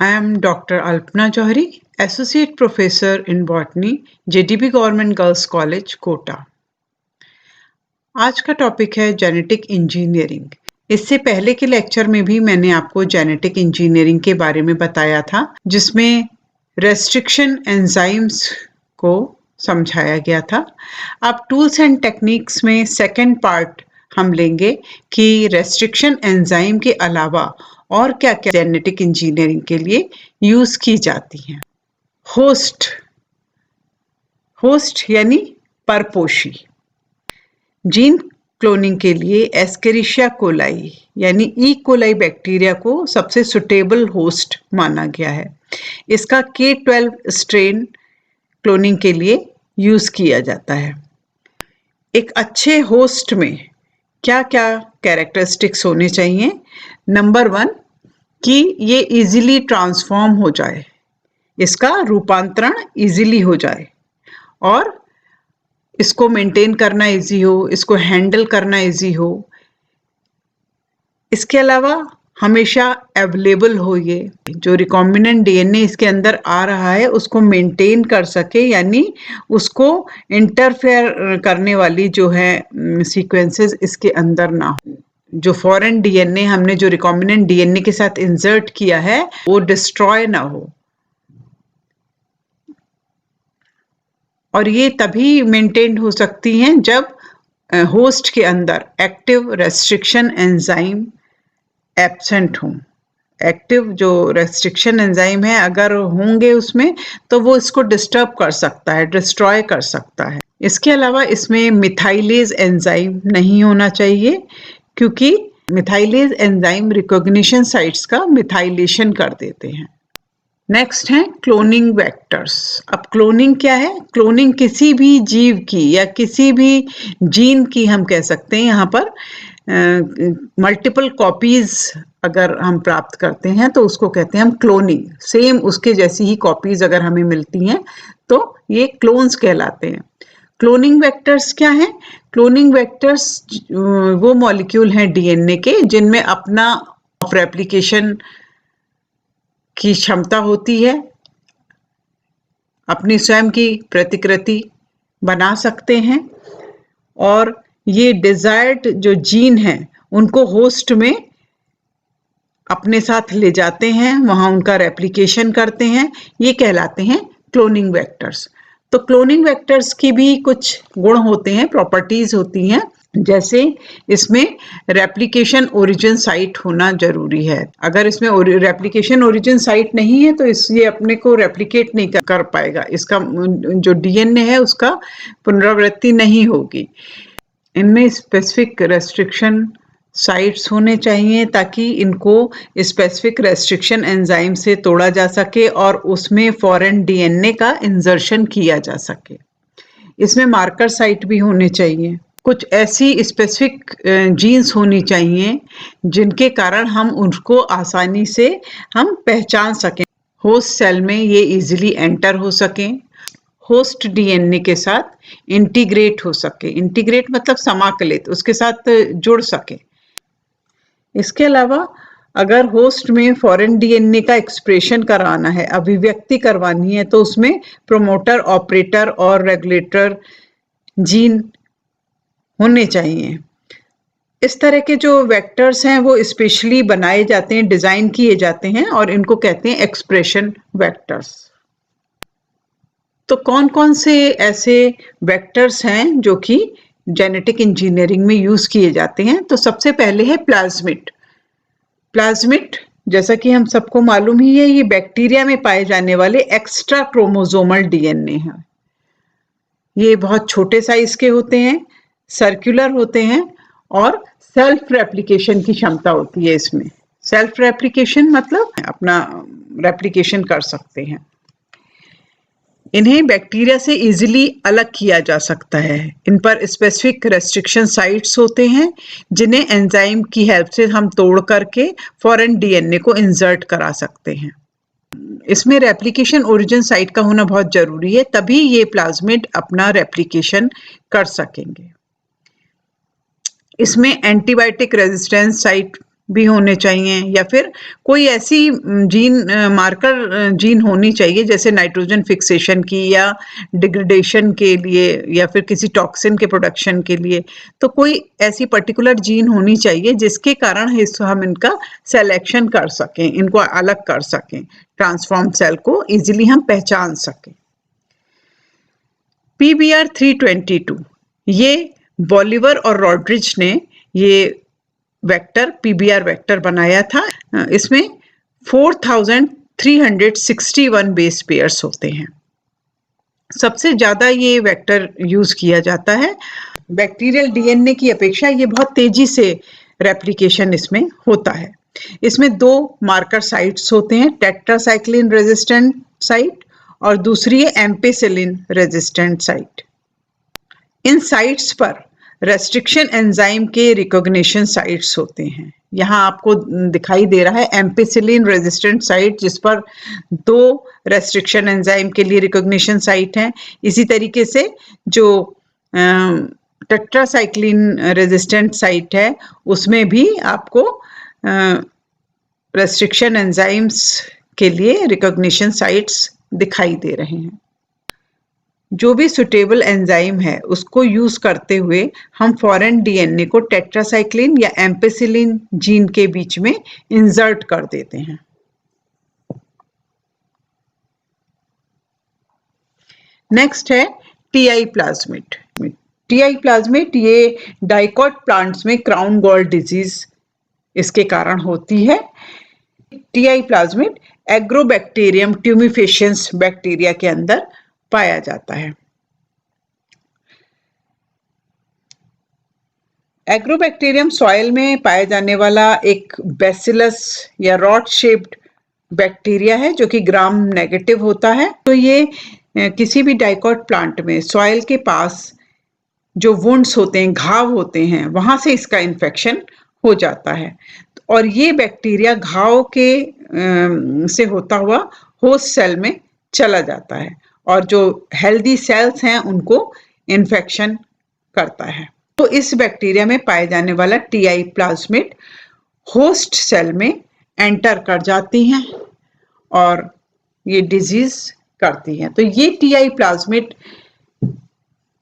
I am Dr. Alpna Johari, Associate Professor in Botany, JDB Government Girls College, Kota. आज का topic है genetic engineering. इससे पहले के लेक्चर में भी मैंने आपको जेनेटिक इंजीनियरिंग के बारे में बताया था, जिसमें रेस्ट्रिक्शन एंजाइम्स को समझाया गया था। अब टूल्स एंड टेक्निक्स में सेकेंड पार्ट हम लेंगे कि रेस्ट्रिक्शन एंजाइम के अलावा और क्या क्या जेनेटिक इंजीनियरिंग के लिए यूज की जाती हैं। होस्ट यानी परपोषी। जीन क्लोनिंग के लिए एस्केरिशिया कोलाई यानी ई कोलाई बैक्टीरिया को सबसे सुटेबल होस्ट माना गया है। इसका K12 स्ट्रेन क्लोनिंग के लिए यूज किया जाता है। एक अच्छे होस्ट में क्या क्या कैरेक्टरिस्टिक्स होने चाहिए? नंबर 1 कि ये इजीली ट्रांसफॉर्म हो जाए, इसका रूपांतरण इजीली हो जाए और इसको मेंटेन करना इजी हो, इसको हैंडल करना इजी हो। इसके अलावा हमेशा अवेलेबल हो, ये जो रिकॉम्बिनेंट डीएनए इसके अंदर आ रहा है उसको मेंटेन कर सके, यानी उसको इंटरफेयर करने वाली जो है सीक्वेंसेस इसके अंदर ना हो। जो फॉरेन डीएनए हमने जो रिकॉम्बिनेंट डीएनए के साथ इंसर्ट किया है वो डिस्ट्रॉय ना हो। और ये तभी मेंटेन हो सकती हैं जब होस्ट के अंदर एक्टिव रेस्ट्रिक्शन एंजाइम एब्सेंट हों। एक्टिव जो रेस्ट्रिक्शन एंजाइम है अगर होंगे उसमें तो वो इसको डिस्टर्ब कर सकता है, डिस्ट्रॉय कर सकता है। इसके अलावा इसमें मिथाइलेज एंजाइम नहीं होना चाहिए, क्योंकि मिथाइलेज एंजाइम रिकॉग्निशन साइट्स का मिथाइलेशन कर देते हैं। नेक्स्ट है क्लोनिंग वेक्टर्स। अब क्लोनिंग क्या है? क्लोनिंग किसी भी जीव की या किसी भी जीन की हम कह सकते हैं। यहाँ पर मल्टीपल कॉपीज अगर हम प्राप्त करते हैं तो उसको कहते हैं हम क्लोनिंग। सेम उसके जैसी ही कॉपीज अगर हमें मिलती हैं तो ये क्लोन्स कहलाते हैं। क्लोनिंग वेक्टर्स क्या है? क्लोनिंग वेक्टर्स वो मॉलिक्यूल हैं डीएनए के जिनमें अपना रेप्लिकेशन की क्षमता होती है, अपनी स्वयं की प्रतिकृति बना सकते हैं और ये डिजायर्ड जो जीन है उनको होस्ट में अपने साथ ले जाते हैं, वहां उनका रेप्लिकेशन करते हैं। ये कहलाते हैं क्लोनिंग वेक्टर्स। तो क्लोनिंग वेक्टर्स की भी कुछ गुण होते हैं, प्रॉपर्टीज होती हैं, जैसे इसमें रेप्लिकेशन ओरिजिन साइट होना जरूरी है। अगर इसमें रेप्लिकेशन ओरिजिन साइट नहीं है तो ये अपने को रेप्लिकेट नहीं कर पाएगा, इसका जो डीएनए है उसका पुनरावृत्ति नहीं होगी। इनमें स्पेसिफिक रेस्ट्रिक्शन साइट्स होने चाहिए ताकि इनको स्पेसिफिक रेस्ट्रिक्शन एंजाइम से तोड़ा जा सके और उसमें फॉरेन डीएनए का इंसर्शन किया जा सके। इसमें मार्कर साइट भी होने चाहिए। कुछ ऐसी स्पेसिफिक जीन्स होनी चाहिए जिनके कारण हम उनको आसानी से हम पहचान सकें, होस्ट सेल में ये इजीली एंटर हो सकें, होस्ट डीएनए के साथ इंटीग्रेट हो सके। इंटीग्रेट मतलब समाकलित, उसके साथ जुड़ सके। इसके अलावा अगर होस्ट में फॉरेन डीएनए का एक्सप्रेशन कराना है, अभिव्यक्ति करवानी है, तो उसमें प्रोमोटर, ऑपरेटर और रेगुलेटर जीन होने चाहिए। इस तरह के जो वेक्टर्स हैं वो स्पेशली बनाए जाते हैं, डिजाइन किए जाते हैं और इनको कहते हैं एक्सप्रेशन वेक्टर्स। तो कौन कौन से ऐसे वेक्टर्स हैं जो कि जेनेटिक इंजीनियरिंग में यूज किए जाते हैं? तो सबसे पहले है प्लाज्मिड। प्लाज्मिड जैसा कि हम सबको मालूम ही है, ये बैक्टीरिया में पाए जाने वाले एक्स्ट्रा क्रोमोसोमल डीएनए हैं। ये बहुत छोटे साइज के होते हैं, सर्कुलर होते हैं और सेल्फ रेप्लिकेशन की क्षमता होती है इसमें। सेल्फ रेप्लिकेशन मतलब अपना रेप्लिकेशन कर सकते हैं। इन्हें बैक्टीरिया से इजीली अलग किया जा सकता है। इन पर स्पेसिफिक रेस्ट्रिक्शन साइट्स होते हैं जिन्हें एंजाइम की हेल्प से हम तोड़ करके फॉरेन डीएनए को इंसर्ट करा सकते हैं। इसमें रेप्लिकेशन ओरिजिन साइट का होना बहुत जरूरी है, तभी ये प्लाज्मिड अपना रेप्लिकेशन कर सकेंगे। इसमें एंटीबायोटिक रेजिस्टेंस साइट भी होने चाहिए, या फिर कोई ऐसी जीन मार्कर जीन होनी चाहिए जैसे नाइट्रोजन फिक्सेशन की या डिग्रेडेशन के लिए या फिर किसी टॉक्सिन के प्रोडक्शन के लिए। तो कोई ऐसी पर्टिकुलर जीन होनी चाहिए जिसके कारण हम इनका सिलेक्शन कर सकें, इनको अलग कर सकें, ट्रांसफॉर्म सेल को इजीली हम पहचान सकें। PBR 322 ये बॉलिवर और रॉड्रिज ने ये वेक्टर PBR वेक्टर बनाया था। इसमें 4361 बेस पेयर्स होते हैं। सबसे ज्यादा ये वेक्टर यूज किया जाता है। बैक्टीरियल DNA की अपेक्षा ये बहुत तेजी से रेप्लिकेशन इसमें होता है। इसमें 2 मार्कर साइट्स होते हैं, टेट्रासाइक्लिन रेजिस्टेंट साइट और दूसरी है एम्पेसिलिन रेजिस्टेंट साइट। इन साइट्स पर रेस्ट्रिक्शन एंजाइम के रिकॉग्निशन साइट्स होते हैं। यहाँ आपको दिखाई दे रहा है एम्पेसिलिन रेजिस्टेंट साइट, जिस पर 2 रेस्ट्रिक्शन एंजाइम के लिए रिकॉग्निशन साइट है। इसी तरीके से जो टेट्रासाइक्लिन रेजिस्टेंट साइट है उसमें भी आपको रेस्ट्रिक्शन एंजाइम्स के लिए रिकॉग्निशन साइट्स दिखाई दे रहे हैं। जो भी सुटेबल एंजाइम है उसको यूज करते हुए हम फॉरेन DNA को टेट्रासाइक्लिन या एम्पेसिलिन जीन के बीच में इंसर्ट कर देते हैं। नेक्स्ट है TI प्लाज्मिड। TI प्लाज्मिड ये डाइकॉट प्लांट्स में क्राउन गॉल डिजीज इसके कारण होती है। TI plasmid agrobacterium tumefaciens bacteria के अंदर पाया जाता है। एग्रोबैक्टीरियम सॉइल में पाया जाने वाला एक बैसिलस या रॉड शेप्ड बैक्टीरिया है जो कि ग्राम नेगेटिव होता है। तो ये किसी भी डाइकॉट प्लांट में सॉइल के पास जो वुंड्स होते हैं, घाव होते हैं, वहां से इसका इन्फेक्शन हो जाता है और ये बैक्टीरिया घाव के से होता हुआ होस्ट सेल में चला जाता है और जो हेल्दी सेल्स हैं उनको इन्फेक्शन करता है। तो इस बैक्टीरिया में पाए जाने वाला TI प्लाज्मिड होस्ट सेल में एंटर कर जाती हैं और ये डिजीज करती हैं। तो ये TI प्लाज्मिड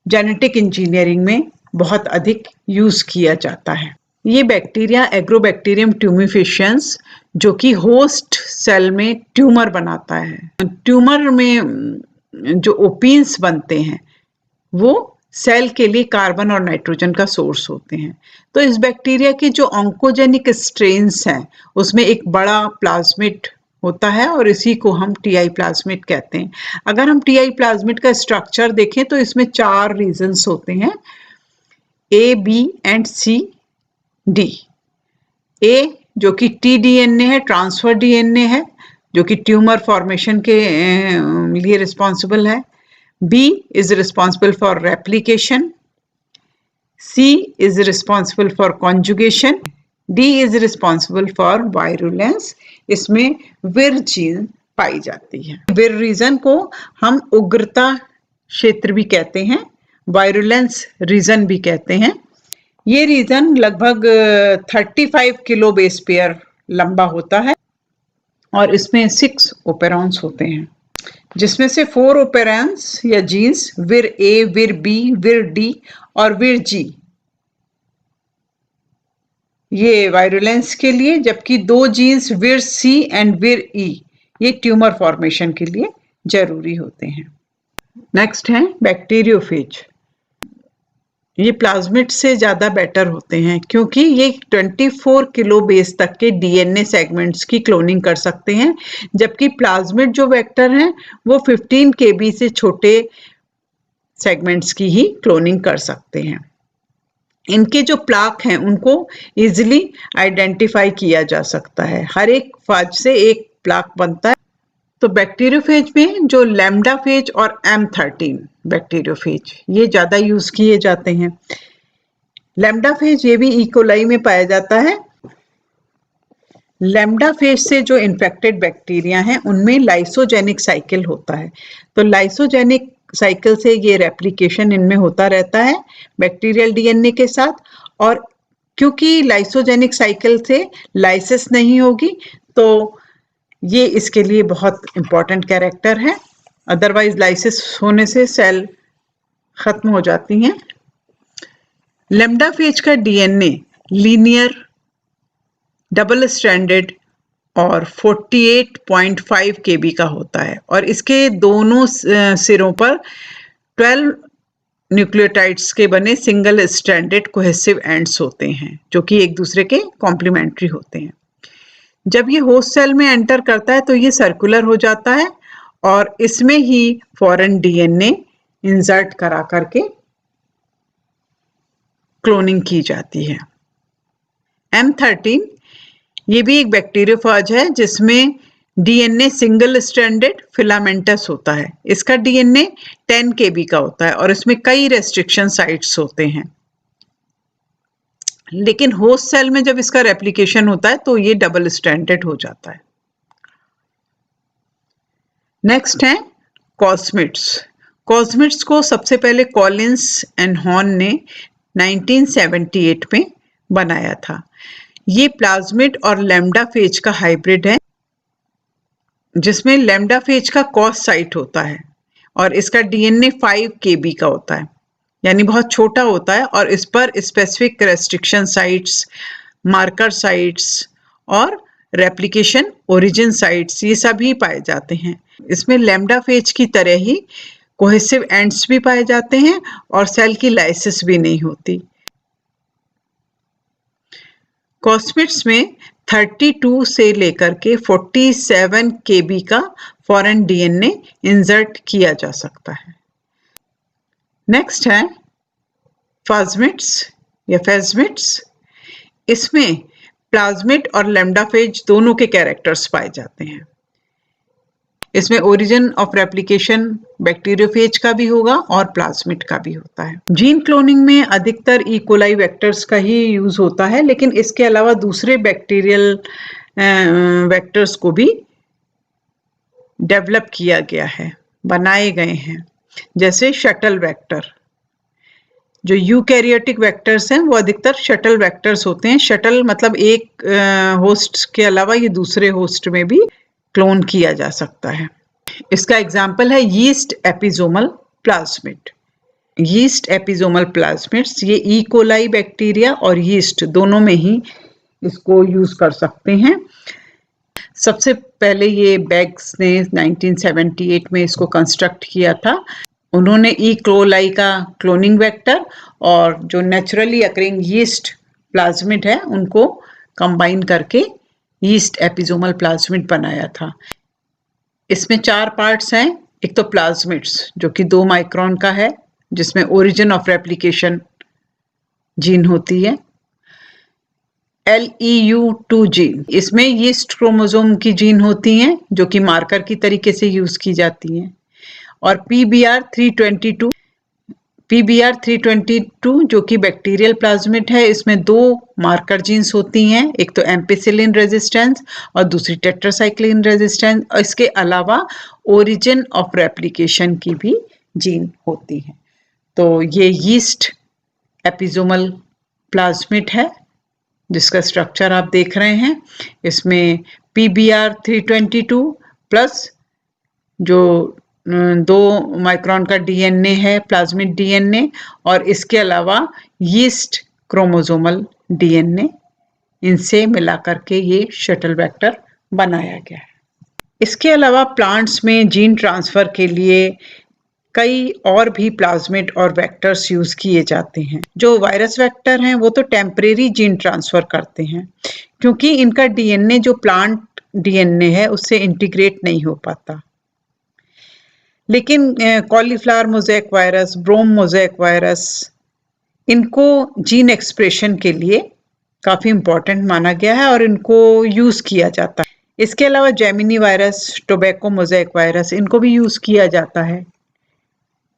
जेनेटिक इंजीनियरिंग में बहुत अधिक यूज किया जाता है। ये बैक्टीरिया एग्रोबैक्टीरियम ट्यूमिफेशियंस जो कि होस्ट सेल में ट्यूमर बनाता है। ट्यूमर में जो ओपीन्स बनते हैं वो सेल के लिए कार्बन और नाइट्रोजन का सोर्स होते हैं। तो इस बैक्टीरिया के जो ऑन्कोजेनिक स्ट्रेन्स हैं उसमें एक बड़ा प्लाज्मिड होता है और इसी को हम TI प्लाज्मिड कहते हैं। अगर हम TI प्लाज्मिड का स्ट्रक्चर देखें तो इसमें 4 रीजन्स होते हैं, A, B and C, D। A जो कि tDNA है, ट्रांसफर DNA है, जो कि ट्यूमर फॉर्मेशन के लिए रिस्पॉन्सिबल है। B is responsible for replication. C is responsible for conjugation. D is responsible for virulence. इसमें विर जीन पाई जाती है। विर रीजन को हम उग्रता क्षेत्र भी कहते हैं, वायरुलेंस रीजन भी कहते हैं। ये रीजन लगभग 35 किलो बेस पेयर लंबा होता है और इसमें 6 ओपेरॉन्स होते हैं, जिसमें से 4 ओपेरॉन्स या जीन्स विर A, विर B, विर D और विर G ये वायरुलेंस के लिए, जबकि 2 जीन्स विर C एंड विर E ये ट्यूमर फॉर्मेशन के लिए जरूरी होते हैं। नेक्स्ट है बैक्टीरियोफेज। ये प्लाज्मिड से ज्यादा बेटर होते हैं क्योंकि ये 24 किलो बेस तक के DNA सेगमेंट्स की क्लोनिंग कर सकते हैं, जबकि प्लाज्मिड जो वेक्टर हैं वो 15 kb से छोटे सेगमेंट्स की ही क्लोनिंग कर सकते हैं। इनके जो प्लाक हैं उनको इजीली आइडेंटिफाई किया जा सकता है, हर एक फाज से एक प्लाक बनता है। तो बैक्टीरियोफेज में जो लैम्डा फेज और M13 बैक्टीरियोफेज ये ज्यादा यूज किए जाते हैं। लैम्डा फेज ये भी इकोलाई में पाया जाता है। लैम्डा फेज से जो इन्फेक्टेड बैक्टीरिया हैं उनमें लाइसोजेनिक साइकिल होता है। तो लाइसोजेनिक साइकिल से ये रेप्लिकेशन इनमें होता रहता है बैक्टीरियल DNA के साथ, और क्योंकि लाइसोजेनिक साइकिल से लाइसिस नहीं होगी, तो ये इसके लिए बहुत इंपॉर्टेंट कैरेक्टर है। अदरवाइज लाइसिस होने से सेल खत्म हो जाती हैं। लैम्डा फेज का डीएनए लीनियर, डबल स्ट्रैंडेड और 48.5 kb का होता है और इसके दोनों सिरों पर 12 न्यूक्लियोटाइड्स के बने सिंगल स्ट्रैंडेड कोहेसिव एंड्स होते हैं, जो कि एक दूसरे के कॉम्प्लीमेंट्री होते हैं। जब ये होस्ट सेल में एंटर करता है तो ये सर्कुलर हो जाता है और इसमें ही फॉरेन डीएनए इंसर्ट करा करके क्लोनिंग की जाती है। M13 ये भी एक बैक्टीरियोफाज है जिसमें डीएनए सिंगल स्ट्रैंडेड फिलामेंटस होता है। इसका डीएनए 10 kb का होता है और इसमें कई रेस्ट्रिक्शन साइट्स होते हैं। लेकिन होस्ट सेल में जब इसका रेप्लिकेशन होता है तो ये डबल स्ट्रैंडेड हो जाता है। नेक्स्ट है कॉस्मिड्स। कॉस्मिड्स को सबसे पहले कॉलिंस एंड हॉर्न ने 1978 में बनाया था। ये प्लाज्मिड और लैम्डा फेज का हाइब्रिड है जिसमें लैम्डा फेज का कॉस साइट होता है और इसका डीएनए 5 kb का होता है, यानी बहुत छोटा होता है और इस पर specific restriction sites, marker sites और रेप्लिकेशन ओरिजिन साइट्स ये सभी पाए जाते हैं। इसमें लैम्डा फेज की तरह ही कोहेसिव एंड्स भी पाए जाते हैं और सेल की लाइसिस भी नहीं होती। कॉस्मिड्स में 32 से लेकर के 47 kb का फॉरेन डीएनए इंसर्ट किया जा सकता है। नेक्स्ट है प्लाज्मिड्स या फेज्मिड्स। इसमें प्लाज्मिड और लैम्डा फेज दोनों के कैरेक्टर्स पाए जाते हैं। इसमें ओरिजिन ऑफ रेप्लिकेशन बैक्टीरियोफेज का भी होगा और प्लाज्मिड का भी होता है। जीन क्लोनिंग में अधिकतर ई कोलाई वेक्टर्स का ही यूज होता है, लेकिन इसके अलावा दूसरे बैक्टीरियल वेक्टर्स को भी डेवलप किया गया है, बनाए गए हैं। जैसे शटल वेक्टर, जो यूकैरियोटिक वेक्टर्स हैं वो अधिकतर शटल वेक्टर्स होते हैं। शटल मतलब एक होस्ट के अलावा ये दूसरे होस्ट में भी क्लोन किया जा सकता है। इसका एग्जाम्पल है yeast episomal plasmid. Yeast episomal plasmids ये ई कोलाई बैक्टीरिया और यीस्ट दोनों में ही इसको यूज कर सकते हैं। सबसे पहले ये बैग्स ने 1978 में इसको कंस्ट्रक्ट किया था। उन्होंने ई कोलाई का क्लोनिंग वेक्टर और जो नेचुरली अकरिंग यीस्ट प्लाज्मिड है उनको कंबाइन करके यीस्ट एपिजोमल प्लाज्मिड बनाया था। इसमें 4 पार्ट्स हैं। एक तो प्लाज्मिड्स जो कि 2 माइक्रोन का है, जिसमें ओरिजिन ऑफ रेप्लिकेशन जीन होती है। LEU2 जीन, इसमें यीस्ट क्रोमोसोम की जीन होती हैं जो कि मार्कर की तरीके से यूज की जाती हैं। और PBR322 जो कि बैक्टीरियल प्लाज्मिड है, इसमें 2 मार्कर जीन्स होती हैं, एक तो एम्पिसिलिन रेजिस्टेंस और दूसरी टेट्रासाइक्लिन रेजिस्टेंस। और इसके अलावा ओरिजिन ऑफ रेप्लिकेशन की भी जीन होती है। तो ये यीस्ट एपिजोमल प्लाज्मिड है जिसका स्ट्रक्चर आप देख रहे हैं। इसमें PBR322 प्लस जो 2 माइक्रोन का डीएनए है, प्लाज्मिड डीएनए, और इसके अलावा यीस्ट क्रोमोसोमल डीएनए, इनसे मिलाकर के ये शटल वेक्टर बनाया गया है। इसके अलावा प्लांट्स में जीन ट्रांसफर के लिए कई और भी प्लाज्मिड और वेक्टर्स यूज किए जाते हैं। जो वायरस वेक्टर हैं वो तो टेम्परेरी जीन ट्रांसफर करते हैं क्योंकि इनका डीएनए जो प्लांट डीएनए है उससे इंटीग्रेट नहीं हो पाता। लेकिन cauliflower mosaic virus, brome mosaic virus, इनको जीन एक्सप्रेशन के लिए काफ़ी इम्पोर्टेंट माना गया है और इनको यूज़ किया जाता है। इसके अलावा Gemini virus, tobacco mosaic virus, इनको भी यूज़ किया जाता है।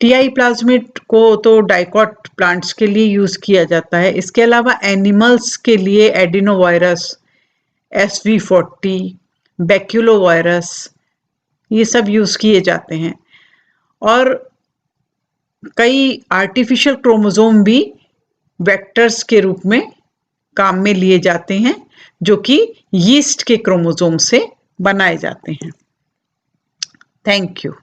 TI प्लाज्मिड को तो डाइकॉट प्लांट्स के लिए यूज़ किया जाता है। इसके अलावा एनिमल्स के लिए एडिनो वायरस, SV40, बैक्यूलो वायरस, ये सब यूज़ किए जाते हैं। और कई आर्टिफिशियल क्रोमोसोम भी वेक्टर्स के रूप में काम में लिए जाते हैं जो कि यीस्ट के क्रोमोसोम से बनाए जाते हैं। Thank you.